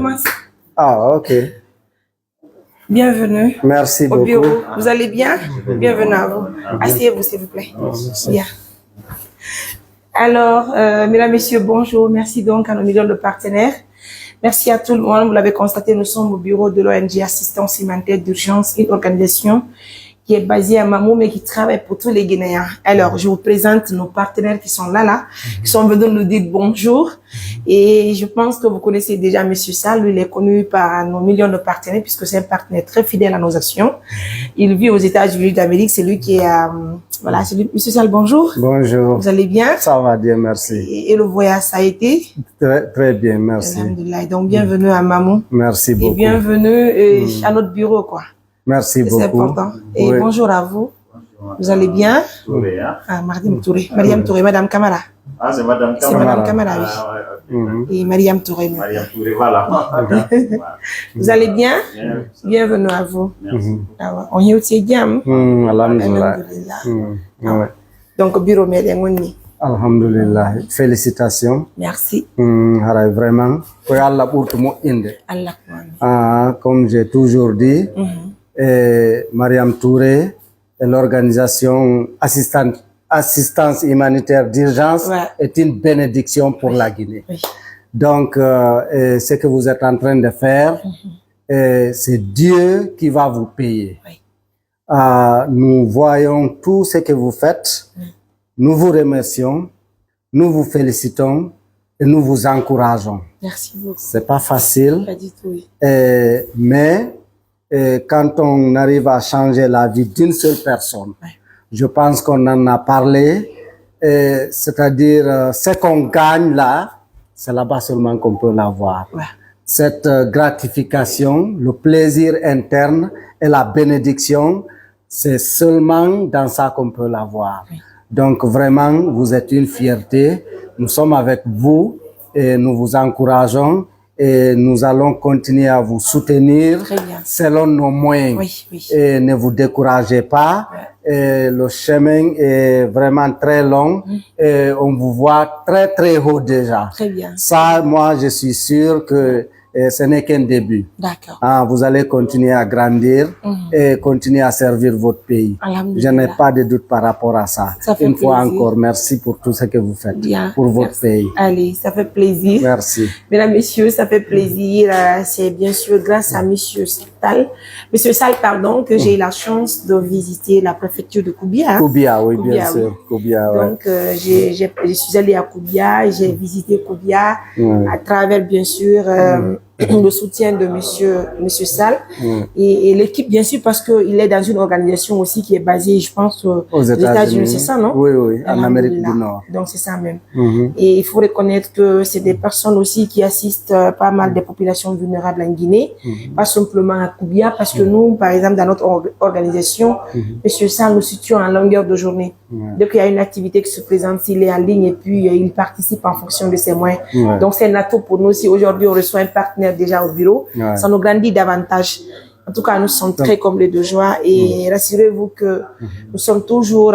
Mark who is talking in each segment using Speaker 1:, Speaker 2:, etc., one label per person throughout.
Speaker 1: commencer.
Speaker 2: Ah, ok.
Speaker 1: Bienvenue.
Speaker 2: Merci
Speaker 1: au
Speaker 2: beaucoup.
Speaker 1: bureau. Vous allez bien? Bienvenue à vous. Asseyez-vous, s'il vous plaît. Bien. Alors, mesdames, messieurs, bonjour. Merci donc à nos millions de partenaires. Merci à tout le monde. Vous l'avez constaté, nous sommes au bureau de l'ONG Assistance Humanitaire d'Urgence, une organisation qui est basée à Mamou, mais qui travaille pour tous les Guinéens. Alors, je vous présente nos partenaires qui sont là, qui sont venus nous dire bonjour. Et je pense que vous connaissez déjà Monsieur Sall. Lui, il est connu par nos millions de partenaires, puisque c'est un partenaire très fidèle à nos actions. Il vit aux États-Unis d'Amérique. C'est lui qui est, voilà, c'est lui. Monsieur Sall, bonjour.
Speaker 2: Bonjour.
Speaker 1: Vous allez bien?
Speaker 2: Ça va bien, merci.
Speaker 1: Et le voyage, ça a été?
Speaker 2: Très bien, merci.
Speaker 1: Alhamdulillah. Donc, bienvenue à Mamou.
Speaker 2: Merci beaucoup.
Speaker 1: Et bienvenue à notre bureau, quoi.
Speaker 2: Merci beaucoup.
Speaker 1: C'est important. Et
Speaker 2: oui.
Speaker 1: Bonjour à vous. Vous allez bien?
Speaker 3: Touré, hein?
Speaker 1: Ah, Mariam Touré. Mariam Touré, Madame Kamara.
Speaker 3: Ah, c'est Madame
Speaker 1: C'est
Speaker 3: Kamara.
Speaker 1: Madame Kamara, oui.
Speaker 3: Ah, ouais,
Speaker 1: Et Mariam Touré.
Speaker 3: Mariam Touré, voilà.
Speaker 1: Vous allez bien?
Speaker 3: Bien.
Speaker 1: Bienvenue à vous.
Speaker 3: Merci.
Speaker 1: Ah ouais. On y est aussi bien.
Speaker 2: Alhamdulillah.
Speaker 1: Ah ouais. Donc, bureau Médémouni.
Speaker 2: Alhamdulillah. Félicitations.
Speaker 1: Merci.
Speaker 2: Vraiment. Allah comme j'ai toujours dit, Mariam Touré et l'organisation Assistance Humanitaire d'Urgence est une bénédiction pour la Guinée.
Speaker 1: Oui.
Speaker 2: Donc, ce que vous êtes en train de faire, c'est Dieu qui va vous payer.
Speaker 1: Oui.
Speaker 2: Nous voyons tout ce que vous faites. Nous vous remercions, nous vous félicitons et nous vous encourageons.
Speaker 1: Merci beaucoup.
Speaker 2: C'est pas facile,
Speaker 1: Pas du tout, oui.
Speaker 2: mais quand on arrive à changer la vie d'une seule personne, je pense qu'on en a parlé, c'est-à-dire ce qu'on gagne là, c'est là-bas seulement qu'on peut l'avoir.
Speaker 1: Ouais.
Speaker 2: Cette gratification, le plaisir interne et la bénédiction, c'est seulement dans ça qu'on peut l'avoir. Oui. Donc vraiment, vous êtes une fierté. Nous sommes avec vous et nous vous encourageons et nous allons continuer à vous soutenir selon nos moyens.
Speaker 1: Oui, oui.
Speaker 2: Et ne vous découragez pas. Et le chemin est vraiment très long et on vous voit très très haut déjà.
Speaker 1: Très bien.
Speaker 2: Ça, moi, je suis sûr que ce n'est qu'un début.
Speaker 1: D'accord.
Speaker 2: Vous allez continuer à grandir et continuer à servir votre pays. Je n'ai pas de doute par rapport à ça. Une fois encore, merci pour tout ce que vous faites pour votre pays.
Speaker 1: Allez, ça fait plaisir.
Speaker 2: Merci.
Speaker 1: Mesdames, messieurs, ça fait plaisir. C'est bien sûr grâce à Monsieur Sall, pardon, que j'ai eu la chance de visiter la préfecture de Koubia.
Speaker 2: Koubia, oui, bien sûr. Koubia, ouais.
Speaker 1: Donc, je suis allée à Koubia, j'ai visité Koubia à travers, bien sûr, le soutien de Monsieur Sall et l'équipe, bien sûr, parce que il est dans une organisation aussi qui est basée, je pense, aux États-Unis, c'est ça, non?
Speaker 2: Oui, oui, en Amérique du Nord.
Speaker 1: Donc, c'est ça même. Et il faut reconnaître que c'est des personnes aussi qui assistent pas mal des populations vulnérables en Guinée, pas simplement à Koubia, parce que nous, par exemple, dans notre organisation, Monsieur Sall nous situe en longueur de journée. Dès qu'il y a une activité qui se présente, il est en ligne et puis il participe en fonction de ses moyens. Donc, c'est un atout pour nous. Si aujourd'hui on reçoit un partenaire déjà au bureau, ça nous grandit davantage. En tout cas, nous sommes très comblés de joie et rassurez-vous que nous sommes toujours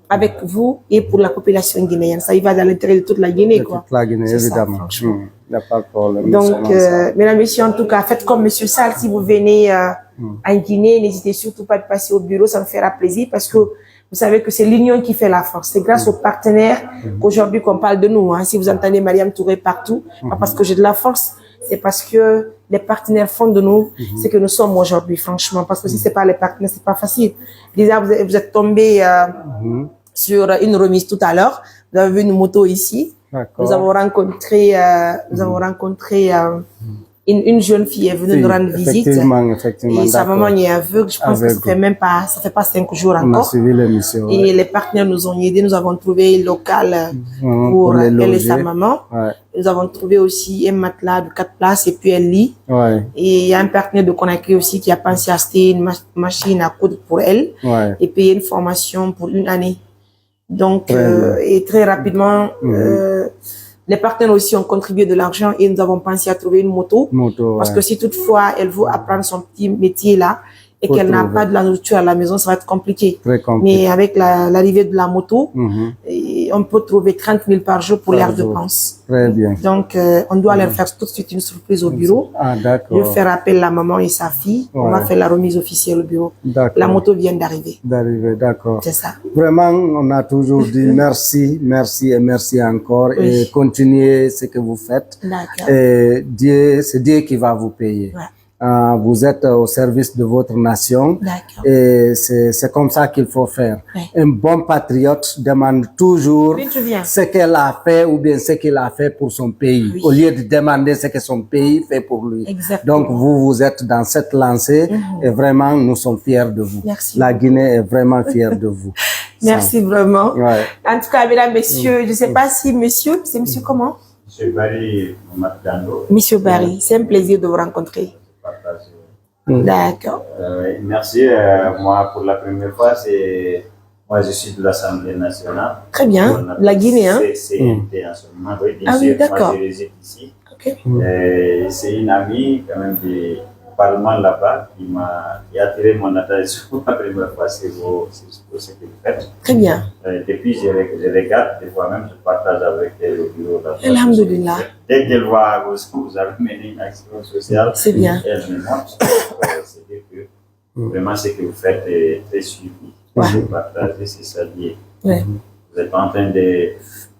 Speaker 1: avec vous et pour la population guinéenne. Ça y va dans l'intérêt de toute la Guinée, quoi.
Speaker 2: Toute la Guinée, évidemment.
Speaker 1: Ça,
Speaker 2: Il n'y a pas de problème.
Speaker 1: donc, mesdames, messieurs, en tout cas, faites comme Monsieur Sall. Si vous venez en Guinée, n'hésitez surtout pas de passer au bureau, ça me fera plaisir parce que vous savez que c'est l'union qui fait la force. C'est grâce aux partenaires qu'aujourd'hui qu'on parle de nous. Si vous entendez Mariam Touré partout, pas parce que j'ai de la force, c'est parce que les partenaires font de nous ce que nous sommes aujourd'hui, franchement. Parce que si c'est pas les partenaires, c'est pas facile. Déjà, vous êtes tombé sur une remise tout à l'heure. Vous avez vu une moto ici. Nous avons rencontré, une jeune fille est venue nous rendre visite.
Speaker 2: Effectivement.
Speaker 1: Et sa maman est aveugle. Je pense que ça fait pas 5 jours encore.
Speaker 2: On a suivi l'émission.
Speaker 1: Et les partenaires nous ont aidés. Nous avons trouvé un local pour elle et sa maman. Nous avons trouvé aussi un matelas de 4 places et puis un lit. Et il y a un partenaire de Conakry aussi qui a pensé à acheter une machine à coudre pour elle et payer une formation pour 1 année. Donc, et très rapidement, les partenaires aussi ont contribué de l'argent et nous avons pensé à trouver une moto. Parce que si toutefois elle veut apprendre son petit métier là et qu'elle n'a pas de la nourriture à la maison, ça va être compliqué. Mais avec l'arrivée de la moto, et on peut trouver 30 000 par jour pour
Speaker 2: Par
Speaker 1: leurs
Speaker 2: jour.
Speaker 1: dépenses.
Speaker 2: Très bien.
Speaker 1: Donc, on doit leur faire tout de suite une surprise au bureau.
Speaker 2: Ah,
Speaker 1: Je vais
Speaker 2: d'accord.
Speaker 1: faire appel à maman et sa fille. On va
Speaker 2: Ouais.
Speaker 1: faire la remise officielle au bureau.
Speaker 2: D'accord.
Speaker 1: La moto vient d'arriver.
Speaker 2: D'arriver, d'accord.
Speaker 1: C'est ça.
Speaker 2: Vraiment, on a toujours dit merci, merci et merci encore
Speaker 1: Oui.
Speaker 2: et continuez ce que vous faites.
Speaker 1: D'accord.
Speaker 2: Et Dieu, c'est Dieu qui va vous payer.
Speaker 1: Ouais.
Speaker 2: Vous êtes au service de votre nation
Speaker 1: D'accord.
Speaker 2: et c'est comme ça qu'il faut faire.
Speaker 1: Ouais.
Speaker 2: Un bon patriote demande toujours
Speaker 1: Oui, tu viens.
Speaker 2: ce qu'elle a fait ou bien ce qu'il a fait pour son pays,
Speaker 1: Oui.
Speaker 2: au lieu de demander ce que son pays fait pour lui.
Speaker 1: Exactement.
Speaker 2: Donc vous êtes dans cette lancée et vraiment nous sommes fiers de vous.
Speaker 1: Merci
Speaker 2: La Guinée est vraiment fière de vous.
Speaker 1: Merci vraiment.
Speaker 2: Ouais.
Speaker 1: En tout cas, mesdames, messieurs, je ne sais pas si monsieur, c'est monsieur comment?
Speaker 3: Monsieur Barry Matando.
Speaker 1: Monsieur Barry, c'est un plaisir de vous rencontrer. D'accord.
Speaker 3: Merci. Moi, pour la première fois, moi, je suis de l'Assemblée nationale.
Speaker 1: Très bien. La Guinée, hein?
Speaker 3: C'est en ce moment. Oui, bien
Speaker 1: Ah oui,
Speaker 3: sûr.
Speaker 1: d'accord.
Speaker 3: Moi, je réside ici.
Speaker 1: Ok.
Speaker 3: C'est une amie, quand même, du Parlement là-bas qui a attiré mon attention la première fois. C'est ce que vous faites.
Speaker 1: Très bien.
Speaker 3: Depuis, je regarde, des fois même, je partage avec elle au bureau.
Speaker 1: Alhamdoulilah.
Speaker 3: Dès qu'elle voit que vous avez mené une action sociale,
Speaker 1: C'est bien.
Speaker 3: elle me montre. C'est-à-dire que vraiment ce que vous faites est très suivi.
Speaker 1: Ouais.
Speaker 3: Vous partagez, c'est ça lié.
Speaker 1: Ouais.
Speaker 3: Vous êtes en train de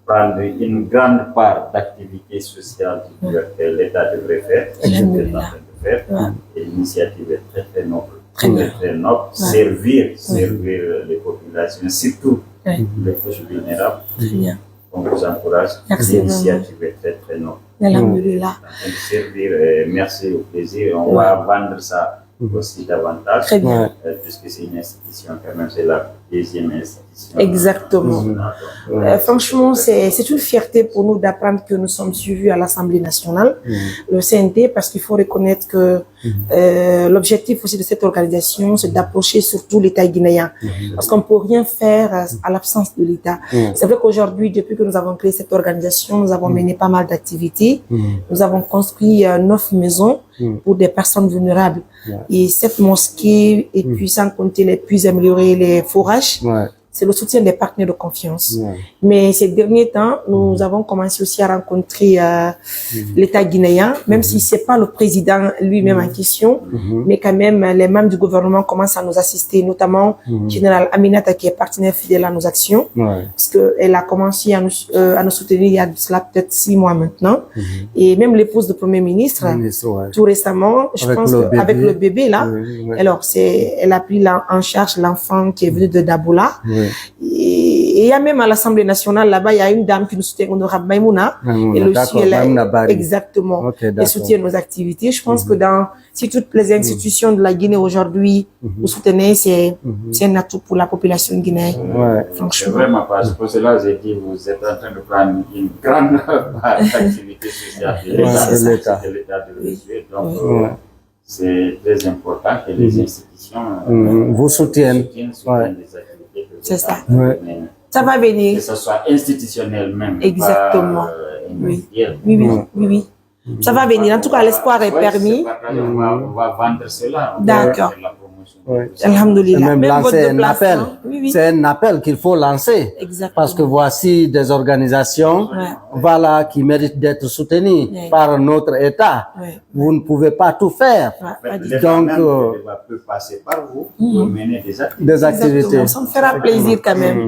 Speaker 3: prendre une grande part d'activités sociales que l'État devrait faire. Vous êtes en
Speaker 1: Alhamdoulilah.
Speaker 3: train de faire.
Speaker 1: Ouais.
Speaker 3: Et l'initiative est très, très noble.
Speaker 1: Très bien.
Speaker 3: Très noble.
Speaker 1: Ouais.
Speaker 3: Servir les populations, surtout
Speaker 1: Ouais.
Speaker 3: les couches vulnérables.
Speaker 1: Très bien.
Speaker 3: On vous encourage.
Speaker 1: Merci
Speaker 3: L'initiative est très, très noble.
Speaker 1: Alhamdoulilah.
Speaker 3: En train de servir, merci au plaisir. On va vendre ça aussi davantage.
Speaker 1: Très bien.
Speaker 3: Puisque c'est une institution, quand même, c'est la deuxième institution.
Speaker 1: Exactement.
Speaker 3: nationale.
Speaker 1: Franchement, c'est une fierté pour nous d'apprendre que nous sommes suivis à l'Assemblée nationale, le CNT, parce qu'il faut reconnaître que l'objectif aussi de cette organisation, c'est d'approcher surtout l'État guinéen. Parce qu'on ne peut rien faire à l'absence de l'État. C'est vrai qu'aujourd'hui, depuis que nous avons créé cette organisation, nous avons mené pas mal d'activités. Nous avons construit 9 maisons pour des personnes vulnérables. Et cette mosquée, et puis sans compter les puits améliorés, les forages,
Speaker 2: Ouais.
Speaker 1: c'est le soutien des partenaires de confiance.
Speaker 2: Ouais.
Speaker 1: Mais ces derniers temps, nous avons commencé aussi à rencontrer l'État guinéen, même si c'est pas le président lui-même en question, mais quand même les membres du gouvernement commencent à nous assister, notamment Général Aminata qui est partenaire fidèle à nos actions,
Speaker 2: Ouais.
Speaker 1: parce qu'elle a commencé à nous soutenir il y a de cela peut-être 6 mois maintenant, et même l'épouse du Premier ministre,
Speaker 2: Ministre, ouais.
Speaker 1: tout récemment, je
Speaker 2: Avec
Speaker 1: pense
Speaker 2: le
Speaker 1: qu'avec
Speaker 2: bébé.
Speaker 1: le bébé là,
Speaker 2: Oui, oui.
Speaker 1: alors elle a pris en charge l'enfant qui est venu de Daboula.
Speaker 2: Oui.
Speaker 1: Et il y a même à l'Assemblée nationale, là-bas, il y a une dame qui nous soutient, honorable Maïmouna.
Speaker 2: Maïmouna,
Speaker 1: Elle aussi,
Speaker 2: d'accord,
Speaker 1: elle a-
Speaker 2: Maïmouna Bari.
Speaker 1: exactement.
Speaker 2: Ok,
Speaker 1: Elle
Speaker 2: d'accord.
Speaker 1: soutient nos activités. Je pense que si toutes les institutions de la Guinée aujourd'hui nous soutenaient, c'est un atout pour la population guinéenne.
Speaker 2: Ouais.
Speaker 3: C'est
Speaker 1: Franchement.
Speaker 3: vraiment pas. Pour cela, j'ai dit, vous êtes en train de prendre une grande part d'activité sociale de
Speaker 2: Ouais, de l'État.
Speaker 3: de l'État de jouer. Donc,
Speaker 2: Ouais.
Speaker 3: c'est très important que les institutions
Speaker 2: Vous soutiennent. Ouais.
Speaker 3: des activités que
Speaker 1: C'est
Speaker 3: vous
Speaker 1: ça.
Speaker 3: menez.
Speaker 1: Ça va
Speaker 3: Que
Speaker 1: venir.
Speaker 3: ce soit institutionnel même.
Speaker 1: Exactement.
Speaker 3: Pas,
Speaker 1: Oui.
Speaker 3: individuel.
Speaker 1: Oui, oui, oui, oui. Ça va venir. En tout cas, l'espoir est
Speaker 3: Ouais,
Speaker 1: permis.
Speaker 3: c'est partagé. On va vendre cela. On
Speaker 1: D'accord.
Speaker 3: va faire la promotion.
Speaker 2: Ouais.
Speaker 3: de ça.
Speaker 1: Alhamdoulilah.
Speaker 2: Et même
Speaker 1: votre
Speaker 2: lancer un
Speaker 1: déplacement.
Speaker 2: appel.
Speaker 1: Oui, oui.
Speaker 2: C'est un appel qu'il faut lancer.
Speaker 1: Exactement.
Speaker 2: Parce que voici des organisations,
Speaker 1: Ouais.
Speaker 2: voilà, qui méritent d'être soutenues
Speaker 1: Ouais.
Speaker 2: par notre État.
Speaker 1: Ouais.
Speaker 2: Vous ne pouvez pas tout faire.
Speaker 1: Ouais,
Speaker 3: Mais
Speaker 1: pas du
Speaker 3: l'État
Speaker 2: Donc,
Speaker 3: même peut passer par vous pour mener des activités.
Speaker 2: Des activités.
Speaker 1: Exactement. Ça me fera plaisir quand même.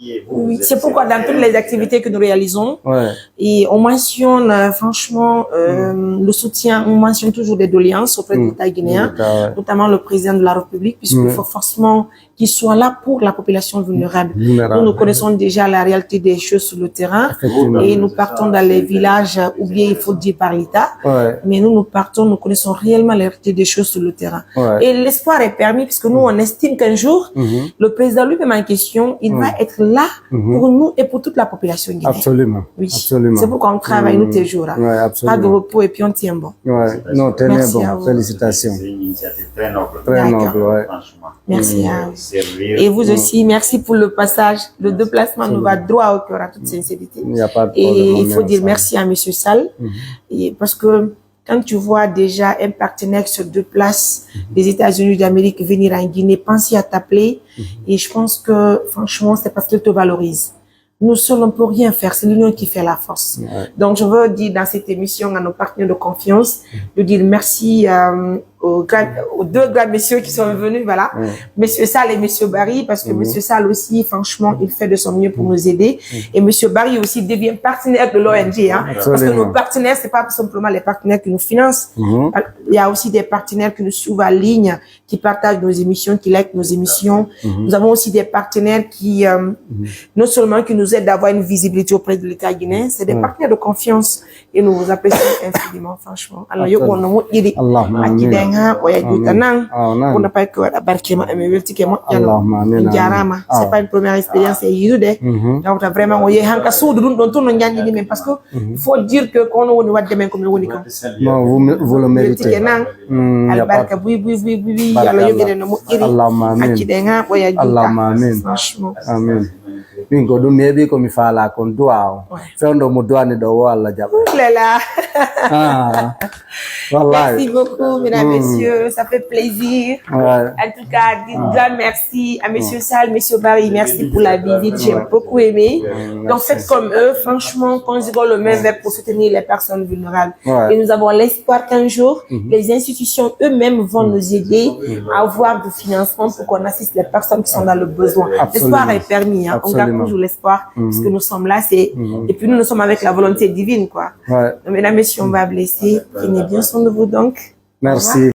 Speaker 3: Identifiez-vous,
Speaker 1: Oui,
Speaker 3: vous
Speaker 1: c'est
Speaker 3: êtes
Speaker 1: pourquoi dans toutes les activités que nous réalisons,
Speaker 2: Ouais.
Speaker 1: et on mentionne franchement le soutien, on mentionne toujours des doléances auprès de l'État guinéen,
Speaker 2: Ouais.
Speaker 1: notamment le président de la République, puisqu'il faut forcément qu'il soit là pour la population vulnérable.
Speaker 2: Vulnérable.
Speaker 1: Nous connaissons déjà la réalité des choses sur le terrain
Speaker 2: Effectivement.
Speaker 1: et nous partons dans les villages oubliés, il faut le dire, par l'État.
Speaker 2: Ouais.
Speaker 1: Mais nous partons, nous connaissons réellement la réalité des choses sur le terrain.
Speaker 2: Ouais.
Speaker 1: Et l'espoir est permis puisque nous, on estime qu'un jour, le président lui-même en question, il va être là pour nous et pour toute la population guinéenne.
Speaker 2: Absolument.
Speaker 1: Oui.
Speaker 2: Absolument.
Speaker 1: C'est pourquoi on travaille nous tes jours là.
Speaker 2: Ouais, absolument.
Speaker 1: Pas de repos et puis on tient bon.
Speaker 2: Ouais. Non, tenez
Speaker 1: Merci à
Speaker 2: bon.
Speaker 1: vous.
Speaker 2: Félicitations.
Speaker 3: C'est une initiative très noble.
Speaker 2: Très
Speaker 1: D'accord.
Speaker 2: noble, ouais.
Speaker 3: Franchement.
Speaker 1: Merci à vous.
Speaker 3: Servir.
Speaker 1: Et vous aussi, merci pour le passage. Le déplacement nous va droit au cœur à toute sincérité.
Speaker 2: Il n'y a pas de problème.
Speaker 1: Et
Speaker 2: on
Speaker 1: il faut
Speaker 2: est
Speaker 1: dire
Speaker 2: ensemble.
Speaker 1: merci à Monsieur Sall, et parce que quand tu vois déjà un partenaire qui se déplace des États-Unis d'Amérique venir en Guinée, penser à t'appeler, et je pense que franchement c'est parce qu'il te valorise. nous seuls, on ne peut rien faire. C'est l'union qui fait la force.
Speaker 2: Ouais.
Speaker 1: Donc, je veux dire dans cette émission à nos partenaires de confiance, de dire merci aux deux grands messieurs qui sont venus, voilà. Monsieur Sall et Monsieur Barry, parce que Monsieur Sall aussi, franchement, il fait de son mieux pour nous aider. Et Monsieur Barry aussi devient partenaire de l'ONG, hein. Parce que nos partenaires, c'est pas simplement les partenaires qui nous financent. Il y a aussi des partenaires qui nous suivent en ligne, qui partagent nos émissions, qui likent nos émissions. Nous avons aussi des partenaires qui, non seulement qui nous aident d'avoir une visibilité auprès de l'État guinéen, c'est des partenaires de confiance et nous vous apprécions infiniment, franchement. Alors, yo, on a dit, c'est pas une première expérience, c'est donc vraiment, parce que faut dire que quand on voit demain comme
Speaker 2: vous le méritez. Amen. Mingo du maybe comme fa la kon doa fendo mo doa ni do wala jab
Speaker 1: merci beaucoup mesdames messieurs, ça fait plaisir. En tout cas, grand merci à Monsieur Sall, Monsieur Barry, merci pour la visite, j'ai beaucoup aimé. Donc faites comme eux, franchement, conjuguons le même verbe pour soutenir les personnes vulnérables. Et nous avons l'espoir qu'un jour les institutions eux-mêmes vont nous aider à avoir du financement pour qu'on assiste les personnes qui sont dans le besoin. L'espoir est permis, hein. On garde toujours l'espoir, parce que nous sommes là, et puis nous sommes avec la volonté divine, quoi. Donc, mesdames, messieurs, on va blesser. Prenez bien soin de vous, donc.
Speaker 2: Merci.